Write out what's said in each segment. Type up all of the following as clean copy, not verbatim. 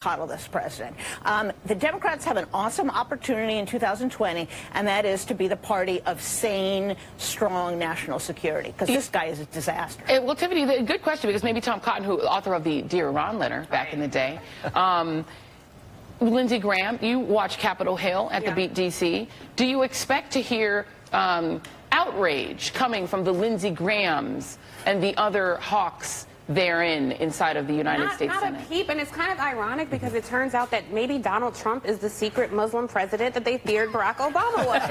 coddle this president. The Democrats have an awesome opportunity in 2020, and that is to be the party of sane, strong national security, because this guy is a disaster. Well, Tiffany, good question, because maybe Tom Cotton, who author of the Dear Iran letter back in the day, Lindsey Graham, you watch Capitol Hill at the Beat DC. Do you expect to hear outrage coming from the Lindsey Grahams and the other hawks therein inside of the United States Senate? Not a peep, and it's kind of ironic because it turns out that maybe Donald Trump is the secret Muslim president that they feared Barack Obama was.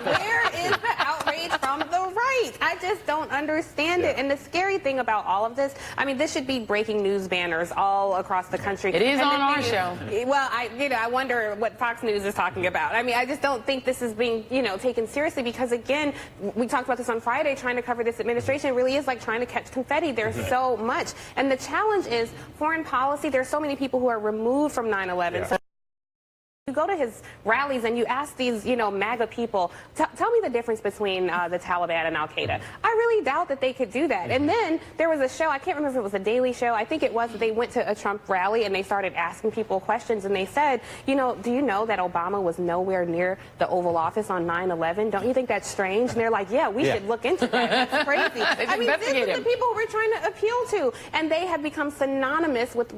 Where is the outrage from the right? I just don't understand it. And the scary thing about all of this, I mean, this should be breaking news banners all across the country. It is on our show. Well, I wonder what Fox News is talking about. I mean, I just don't think this is being, taken seriously because, again, we talked about this on Friday, trying to cover this administration. It really is like trying to catch confetti. There's so much. And the challenge is foreign policy. There's so many people who are removed from 9/11. So you go to his rallies and you ask these, MAGA people, tell me the difference between the Taliban and Al-Qaeda. I really doubt that they could do that. And then there was a show, I can't remember if it was a Daily Show, I think it was, they went to a Trump rally and they started asking people questions and they said, do you know that Obama was nowhere near the Oval Office on 9/11? Don't you think that's strange? And they're like, yeah, we should look into that. That's crazy. I mean, this is the people we're trying to appeal to. And they have become synonymous with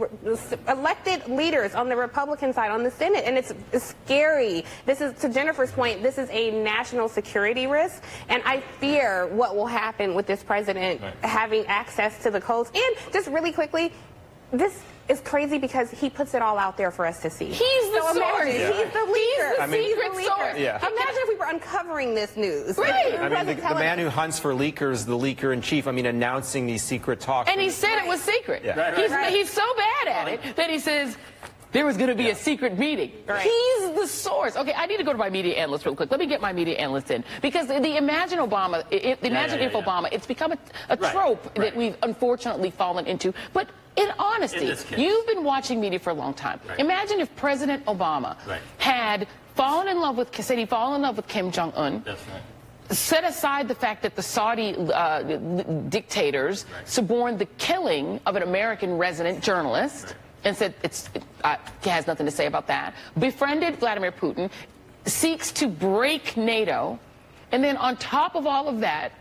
elected leaders on the Republican side, on the Senate. And it's scary. This is, to Jennifer's point, this is a national security risk, and I fear what will happen with this president having access to the codes. And just really quickly, this is crazy because he puts it all out there for us to see. He's the source. He's the leaker. He's the secret source. Yeah. Imagine if we were uncovering this news. Right. I mean, the man who hunts for leakers, the leaker in chief, announcing these secret talks. And he said it was secret. Yeah. He's so bad at it that he says, there was going to be a secret meeting. He's the source. Okay, I need to go to my media analyst real quick. Let me get my media analyst in. Because the Imagine Obama, Imagine if Obama, it's become a trope that we've unfortunately fallen into. But in honesty, you've been watching media for a long time. Imagine if President Obama had fallen in love with, said he'd fallen in love with Kim Jong-un. That's right. Set aside the fact that the Saudi dictators suborned the killing of an American resident journalist. And said he has nothing to say about that. Befriended Vladimir Putin, seeks to break NATO, and then on top of all of that,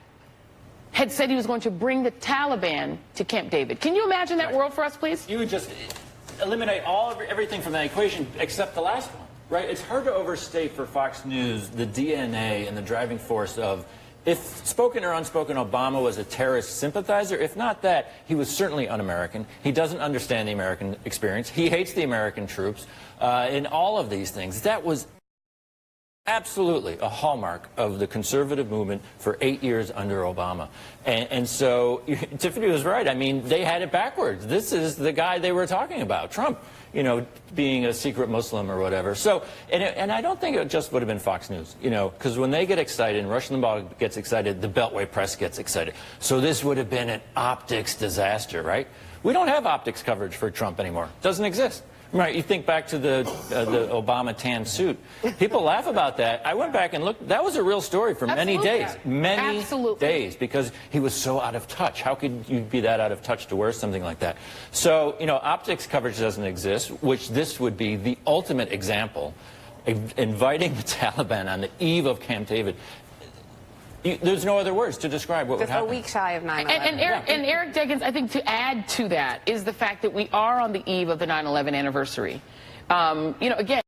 had said he was going to bring the Taliban to Camp David. Can you imagine that world for us, please? You would just eliminate everything from that equation except the last one, right? It's hard to overstate for Fox News the DNA and the driving force of, if spoken or unspoken, Obama was a terrorist sympathizer. If not that, he was certainly un-American. He doesn't understand the American experience. He hates the American troops. In all of these things, that was absolutely a hallmark of the conservative movement for 8 years under Obama. And so Tiffany was right. I mean, they had it backwards. This is the guy they were talking about, Trump, being a secret Muslim or whatever. So, and I don't think it just would have been Fox News, because when they get excited and Rush Limbaugh gets excited, the Beltway press gets excited. So this would have been an optics disaster, right? We don't have optics coverage for Trump anymore. Doesn't exist. Right, you think back to the Obama tan suit. People laugh about that. I went back and looked. That was a real story for many days. Many days, because he was so out of touch. How could you be that out of touch to wear something like that? So, optics coverage doesn't exist, which this would be the ultimate example. Inviting the Taliban on the eve of Camp David. There's no other words to describe what would happen. Just a week shy of 9/11. And Eric Deggans, I think to add to that is the fact that we are on the eve of the 9/11 anniversary. Again.